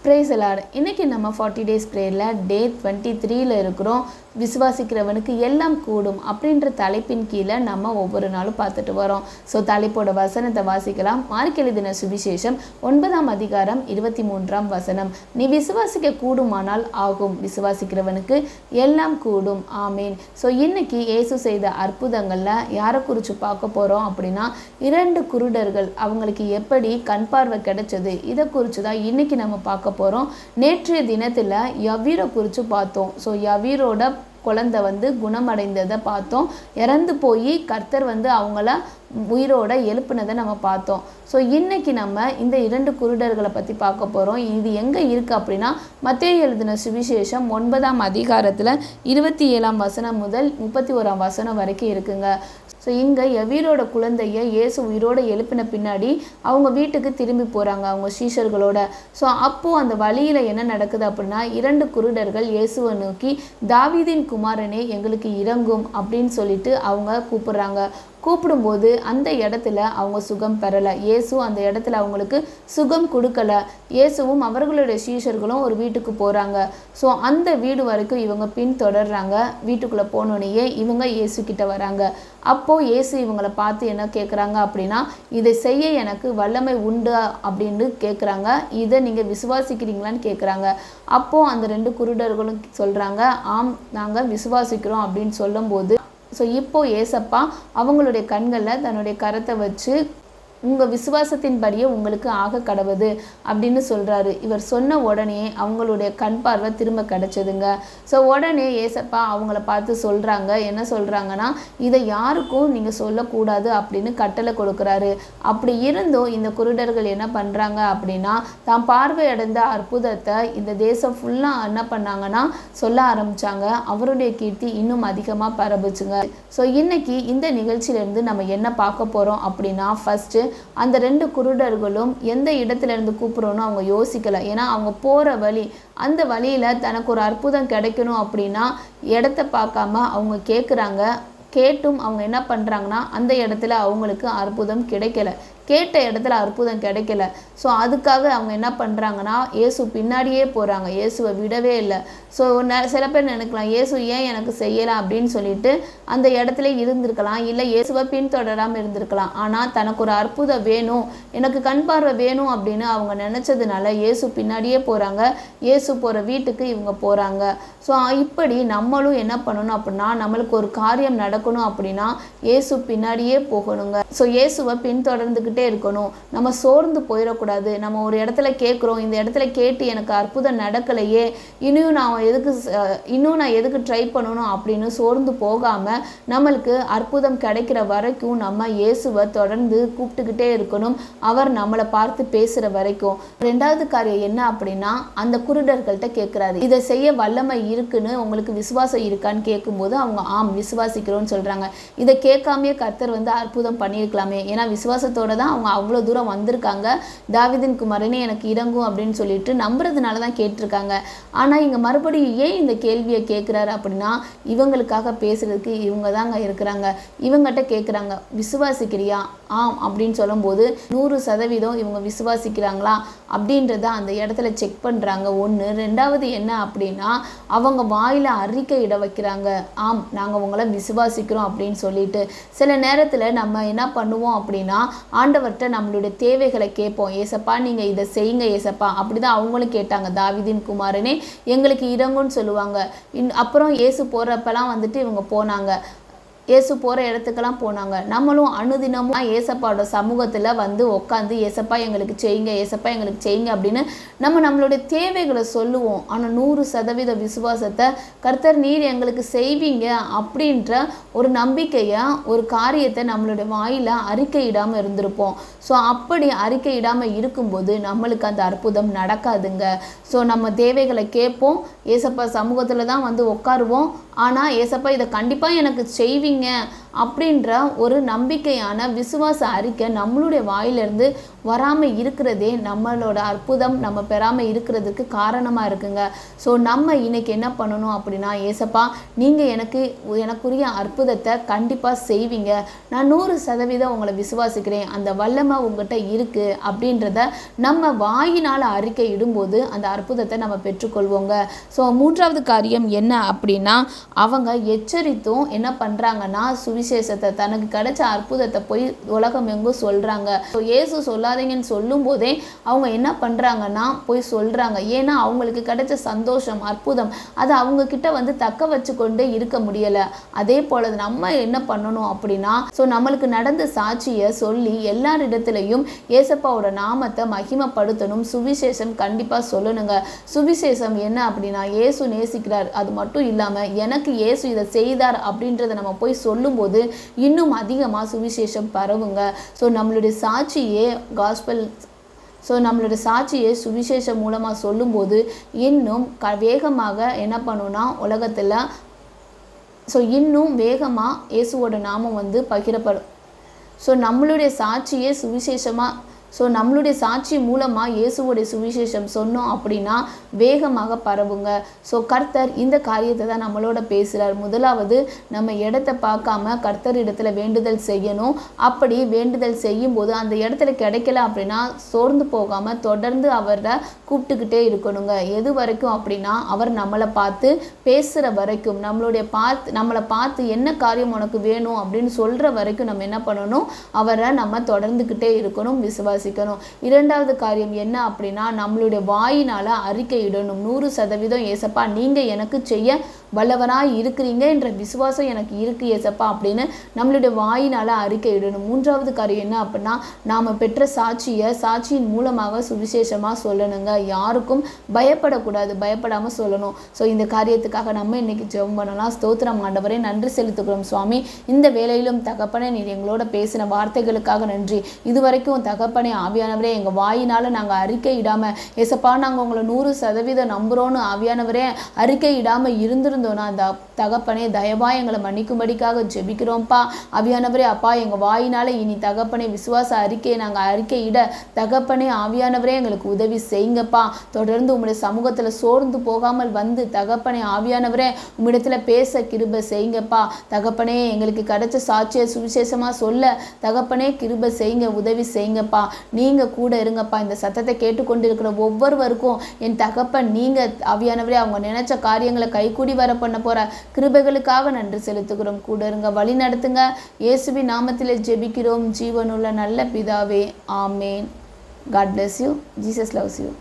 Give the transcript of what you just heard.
Prays எல்லாரும் இன்றைக்கி நம்ம 40 டேஸ் ப்ரேயரில் டே 23ல் இருக்கிறோம். விசுவாசிக்கிறவனுக்கு எல்லாம் கூடும் அப்படின்ற தலைப்பின் கீழே நம்ம ஒவ்வொரு நாளும் பார்த்துட்டு வரோம். ஸோ தலைப்போட வசனத்தை வாசிக்கலாம். மார்க் எழுதின சுவிசேஷம் 9ஆம் அதிகாரம் 23ஆம் வசனம். நீ விசுவாசிக்க கூடுமானால் ஆகும், விசுவாசிக்கிறவனுக்கு எல்லாம் கூடும். ஆமீன். ஸோ இன்னைக்கு இயேசு செய்த அற்புதங்களில் யாரை குறித்து பார்க்க போகிறோம் அப்படின்னா 2 குருடர்கள் அவங்களுக்கு எப்படி கண் பார்வை கிடைச்சது, இதை குறித்து தான் இன்னைக்கு நம்ம பார்க்க போகிறோம். நேற்றைய தினத்தில் யவீரை குறித்து பார்த்தோம். ஸோ யவீரோட குழந்தை குணமடைந்ததை பார்த்தோம். இறந்து போய் கர்த்தர் அவங்கள உயிரோட எழுப்புனதை நம்ம பார்த்தோம். ஸோ இன்னைக்கு நம்ம இந்த 2 குருடர்களை பற்றி பார்க்க போகிறோம். இது எங்கே இருக்குது அப்படின்னா மத்தேயு எழுதின சுவிசேஷம் 9ஆம் அதிகாரத்தில் 27ஆம் வசனம் முதல் 31ஆம் வசனம் வரைக்கும் இருக்குங்க. ஸோ இங்கே யவீரோட குழந்தைய இயேசு உயிரோடு எழுப்பின பின்னாடி அவங்க வீட்டுக்கு திரும்பி போகிறாங்க அவங்க சீஷர்களோட. ஸோ அப்போது அந்த வழியில் என்ன நடக்குது அப்படின்னா 2 குருடர்கள் இயேசுவை நோக்கி, தாவீதின் குமாரனே எங்களுக்கு இறங்கும் அப்படின்னு சொல்லிட்டு அவங்க கூப்பிடுறாங்க. கூப்பிடும்போது அந்த இடத்துல அவங்க சுகம் பெறலை. இயேசு அந்த இடத்துல அவங்களுக்கு சுகம் கொடுக்கல. இயேசுவும் அவர்களுடைய சீஷர்களும் ஒரு வீட்டுக்கு போகிறாங்க. ஸோ அந்த வீடு வரைக்கும் இவங்க பின்தொடர்றாங்க. வீட்டுக்குள்ளே போனோடனேயே இவங்க இயேசு கிட்ட வராங்க. அப்போது இயேசு இவங்களை பார்த்து என்ன கேட்குறாங்க அப்படின்னா, இதை செய்ய எனக்கு வல்லமை உண்டு அப்படின்னு கேட்குறாங்க. இதை நீங்கள் விசுவாசிக்கிறீங்களான்னு கேட்குறாங்க. அப்போது அந்த 2 குருடர்களும் சொல்கிறாங்க, ஆம் நாங்கள் விசுவாசிக்கிறோம் அப்படின்னு சொல்லும்போது, ஸோ இப்போது ஏசப்பா அவங்களுடைய கண்களில் தன்னுடைய கரத்தை வச்சு, உங்கள் விசுவாசத்தின்படியே உங்களுக்கு ஆக கடவுது அப்படின்னு சொல்கிறாரு. இவர் சொன்ன உடனே அவங்களுடைய கண் பார்வை திரும்ப கிடச்சிதுங்க. ஸோ உடனே ஏசப்பா அவங்கள பார்த்து சொல்கிறாங்க, என்ன சொல்கிறாங்கன்னா, இதை யாருக்கும் நீங்கள் சொல்லக்கூடாது அப்படின்னு கட்டளை கொடுக்குறாரு. அப்படி இருந்தும் இந்த குருடர்கள் என்ன பண்ணுறாங்க அப்படின்னா, தான் பார்வையடைந்த அற்புதத்தை இந்த தேசம் ஃபுல்லாக என்ன பண்ணாங்கன்னா சொல்ல ஆரம்பித்தாங்க. அவருடைய கீர்த்தி இன்னும் அதிகமாக பரவுச்சுங்க. ஸோ இன்னைக்கு இந்த நிகழ்ச்சியிலேருந்து நம்ம என்ன பார்க்க போகிறோம் அப்படின்னா, ஃபஸ்ட்டு அந்த 2 குருடர்களும் எந்த இடத்துல இருந்து கூப்பிட்றோன்னு அவங்க யோசிக்கலை. ஏன்னா அவங்க போகிற வழி, அந்த வழியில் தனக்கு ஒரு அற்புதம் கிடைக்கணும் அப்படின்னா இடத்த பார்க்காம அவங்க கேட்குறாங்க. கேட்டும் அவங்க என்ன பண்ணுறாங்கன்னா அந்த இடத்துல அவங்களுக்கு அற்புதம் கிடைக்கல. கேட்ட இடத்துல அற்புதம் கிடைக்கல. ஸோ அதுக்காக அவங்க என்ன பண்ணுறாங்கன்னா இயேசு பின்னாடியே போகிறாங்க. இயேசுவை விடவே இல்லை. ஸோ சில பேர் நினைக்கலாம், இயேசு ஏன் எனக்கு செய்யலாம் அப்படின்னு சொல்லிட்டு அந்த இடத்துல இருந்திருக்கலாம், இல்லை இயேசுவை பின்தொடராமல் இருந்திருக்கலாம். ஆனால் தனக்கு ஒரு அற்புதம் வேணும், எனக்கு கண் பார்வை வேணும் அப்படின்னு அவங்க நினச்சதுனால இயேசு பின்னாடியே போகிறாங்க. இயேசு போகிற வீட்டுக்கு இவங்க போகிறாங்க. ஸோ இப்படி நம்மளும் என்ன பண்ணணும் அப்படின்னா, நம்மளுக்கு ஒரு காரியம் நடக்கணும் அப்படின்னா இயேசு பின்னாடியே போகணுங்க. ஸோ இயேசுவை பின்தொடர்ந்துக்கிட்டே இருக்கணும். நம்ம சோர்ந்து போயிடக்கூடாது. நம்ம ஒரு இடத்துல கேட்குறோம், இந்த இடத்துல கேட்டு எனக்கு அற்புதம் நடக்கலையே, இன்னும் நான் எதுக்கு ட்ரை பண்ணணும் அப்படின்னு சோர்ந்து போகாமல் நம்மளுக்கு அற்புதம் கிடைக்கிற வரைக்கும் நம்ம இயேசுவை தொடர்ந்து கூப்பிட்டுக்கிட்டே இருக்கணும், அவர் நம்மளை பார்த்து பேசுகிற வரைக்கும். 2வது காரியம் என்ன அப்படின்னா, அந்த குருடர்கள்ட்ட கேட்குறாரு, இதை செய்ய வல்லமை இருக்குன்னு உங்களுக்கு விசுவாசம் இருக்கான்னு கேட்கும்போது அவங்க ஆம் விசுவாசிக்கிறோன்னு சொல்கிறாங்க. இதை கேட்காமையே கர்த்தர் அற்புதம் பண்ணியிருக்கலாமே, ஏன்னா விசுவாசத்தோட தான் அவங்க அவ்வளோ தூரம் வந்திருக்காங்க. தாவீதின் குமாரனே எனக்கு இறங்கும் அப்படின்னு சொல்லிட்டு நம்புறதுனால தான் கேட்டிருக்காங்க. ஆனால் இங்கே மறுபடியும் ஏன் இந்த கேள்வியை கேட்குறாரு அப்படின்னா, இவங்களுக்காக பேசுறதுக்கு இவங்க தாங்க இருக்கிறாங்க. இவங்ககிட்ட கேட்குறாங்க, விசுவாசிக்கிறியா? ஆம் அப்படின்னு சொல்லும்போது 100% இவங்க விசுவாசிக்கிறாங்களா அப்படின்றத அந்த இடத்துல செக் பண்ணுறாங்க. 1. 2வது என்ன அப்படின்னா, அவங்க வாயில் அறிக்கை இட வைக்கிறாங்க, ஆம் நாங்கள் உங்களை விசுவாசிக்கிறோம் அப்படின்னு சொல்லிட்டு. சில நேரத்தில் நம்ம என்ன பண்ணுவோம் அப்படின்னா, ஆண்டவர்கிட்ட நம்மளுடைய தேவைகளை கேட்போம். ஏசப்பா நீங்கள் இதை செய்யுங்க ஏசப்பா, அப்படி தான் அவங்களும் கேட்டாங்க. தாவீதின் குமாரனே எங்களுக்கு இறங்குன்னு சொல்லுவாங்க. அப்புறம் இயேசு போகிறப்பெல்லாம் இவங்க போனாங்க. இயேசு போகிற இடத்துக்கெல்லாம் போனாங்க. நம்மளும் அனுதினமும் ஏசப்பாவோட சமூகத்தில் உட்காந்து ஏசப்பா எங்களுக்கு செய்யுங்க, ஏசப்பா எங்களுக்கு செய்யுங்க அப்படின்னு நம்மளுடைய தேவைகளை சொல்லுவோம். ஆனால் 100% விசுவாசத்தை கர்த்தர் நீர் எங்களுக்கு செய்வீங்க அப்படின்ற ஒரு நம்பிக்கையை, ஒரு காரியத்தை நம்மளுடைய வாயில் அறிக்கையிடாமல் இருந்திருப்போம். ஸோ அப்படி அறிக்கையிடாமல் இருக்கும்போது நம்மளுக்கு அந்த அற்புதம் நடக்காதுங்க. ஸோ நம்ம தேவைகளை கேட்போம், ஏசப்பா சமூகத்தில் தான் உட்காருவோம். ஆனால் ஏசப்பா இதை கண்டிப்பாக எனக்கு செய்வீங்க அப்படின்ற ஒரு நம்பிக்கையான விசுவாச அறிக்கை நம்மளுடைய வாயிலிருந்து வராமல் இருக்கிறதே நம்மளோட அற்புதம் நம்ம பெறாமல் இருக்கிறதுக்கு காரணமாக இருக்குங்க. ஸோ நம்ம இன்னைக்கு என்ன பண்ணணும் அப்படின்னா, ஏசப்பா நீங்கள் எனக்குரிய அற்புதத்தை கண்டிப்பாக செய்வீங்க, நான் 100% உங்களை விசுவாசிக்கிறேன், அந்த வல்லமை உங்கள்கிட்ட இருக்குது அப்படின்றத நம்ம வாயினால் அறிக்கை இடும்போது அந்த அற்புதத்தை நம்ம பெற்றுக்கொள்வோங்க. ஸோ 3வது காரியம் என்ன அப்படின்னா, அவங்க எச்சரித்தும் என்ன பண்ணுறாங்கன்னா சுவிசேஷத்தை தனக்கு கிடைச்ச அற்புதத்தை போய் உலகம் எங்கும் சொல்கிறாங்க. ஸோ இயேசு சொல்லாதீங்கன்னு சொல்லும் போதே அவங்க என்ன பண்ணுறாங்கன்னா போய் சொல்கிறாங்க. ஏன்னா அவங்களுக்கு கிடைச்ச சந்தோஷம் அற்புதம் அதை அவங்க கிட்ட வந்து தக்க வச்சு கொண்டே இருக்க முடியலை. அதே போல நம்ம என்ன பண்ணணும் அப்படின்னா, ஸோ நம்மளுக்கு நடந்த சாட்சியை சொல்லி எல்லாரிடத்துலையும் ஏசப்பாவோட நாமத்தை மகிமைப்படுத்தணும். சுவிசேஷம் கண்டிப்பாக சொல்லணுங்க. சுவிசேஷம் என்ன அப்படின்னா, இயேசு நேசிக்கிறார், அது மட்டும் இல்லாமல் எனக்கு இயேசு இதை செய்தார் அப்படின்றத நம்ம போய் சொல்லும்போது இன்னும் அதிகமாக சுவிசேஷம் பரவுங்க. ஸோ நம்மளுடைய சாட்சியே நம்மளோட சாட்சியை சுவிசேஷம் மூலமாக சொல்லும்போது இன்னும் வேகமாக என்ன பண்ணுன்னா உலகத்தில் இன்னும் வேகமாக இயேசுவோட நாமம் வந்து பகிரப்படும். நம்மளுடைய சாட்சியே சுவிசேஷமாக நம்மளுடைய சாட்சி மூலமாக இயேசுவோடைய சுவிசேஷம் சொன்னோம் அப்படின்னா வேகமாக பரவுங்க. கர்த்தர் இந்த காரியத்தை தான் நம்மளோட பேசுகிறார். முதலாவது நம்ம இடத்த பார்க்காம கர்த்தர் இடத்துல வேண்டுதல் செய்யணும். அப்படி வேண்டுதல் செய்யும்போது அந்த இடத்துல கிடைக்கல அப்படின்னா சோர்ந்து போகாமல் தொடர்ந்து அவரை கூப்பிட்டுக்கிட்டே இருக்கணுங்க. எது வரைக்கும் அப்படின்னா, அவர் நம்மளை பார்த்து பேசுகிற வரைக்கும், நம்மளை பார்த்து என்ன காரியம் உனக்கு வேணும் அப்படின்னு சொல்கிற வரைக்கும் நம்ம என்ன பண்ணணும், அவரை நம்ம தொடர்ந்துக்கிட்டே இருக்கணும், விசுவாசிக்கணும். 2வது காரியம் என்ன அப்படின்னா, நம்மளுடைய வாயினால் அறிக்கை இடணும். 100% ஏசப்பா நீங்கள் எனக்கு செய்ய வல்லவராய் இருக்கிறீங்க என்ற விசுவாசம் எனக்கு இருக்கு ஏசப்பா அப்படின்னு நம்மளுடைய வாயினால் அறிக்கை இடணும். 3வது காரியம் என்ன அப்படின்னா, நாம் பெற்ற சாட்சியின் மூலமாக சுவிசேஷமாக சொல்லணுங்க. யாருக்கும் பயப்படக்கூடாது, பயப்படாமல் சொல்லணும். இந்த காரியத்துக்காக நம்ம இன்னைக்கு ஜெபம் பண்ணலாம். ஸ்தோத்திரம் ஆண்டவரே, நன்றி செலுத்துகிறோம் சுவாமி. இந்த வேளையிலும் தகப்பனே நீர் எங்களோட பேசின வார்த்தைகளுக்காக நன்றி. இதுவரைக்கும் தகப்பனே ஆவியானவரே எங்கள் வாயினால் நாங்கள் அறிக்கை இடாமல் ஏசப்பா நாங்கள் உங்களை 100% நம்புகிறோன்னு ஆவியானவரே அறிக்கை இடாமல் இருந்திருந்தோன்னா தகப்பனே தயவாய் எங்களை மன்னிக்கும்படிக்காக ஜெபிக்கிறோம்ப்பா. ஆவியானவரே அப்பா எங்கள் வாயினால் இனி தகப்பனே விசுவாச அறிக்கையை நாங்கள் அறிக்கையிட தகப்பனே ஆவியானவரே எங்களுக்கு உதவி செய்யுங்கப்பா. தொடர்ந்து உம்முடைய சமூகத்தில் சோர்ந்து போகாமல் வந்து தகப்பனே ஆவியானவரே உம்மிடத்தில் பேச கிருபை செய்யுங்கப்பா. தகப்பனே எங்களுக்கு கிடைச்ச சாட்சியை சுவிசேஷமாக சொல்ல தகப்பனே கிருபை செய்யுங்க, உதவி செய்யுங்கப்பா. நீங்கள் கூட இருங்கப்பா. இந்த சத்தத்தை கேட்டுக்கொண்டிருக்கிற ஒவ்வொருவருக்கும் என் தகப்பன் நீங்கள் ஆவியானவரே அவங்க நினைச்ச காரியங்களை கைகூடி வர பண்ண போகிற கிருபைகளுக்காக நன்றி செலுத்துகிறோம். கூட இருங்க, வழி நடத்துங்க. இயேசுவின் நாமத்திலே ஜெபிக்கிறோம் ஜீவனுள்ள நல்ல பிதாவே, ஆமேன். God bless you. Jesus loves you.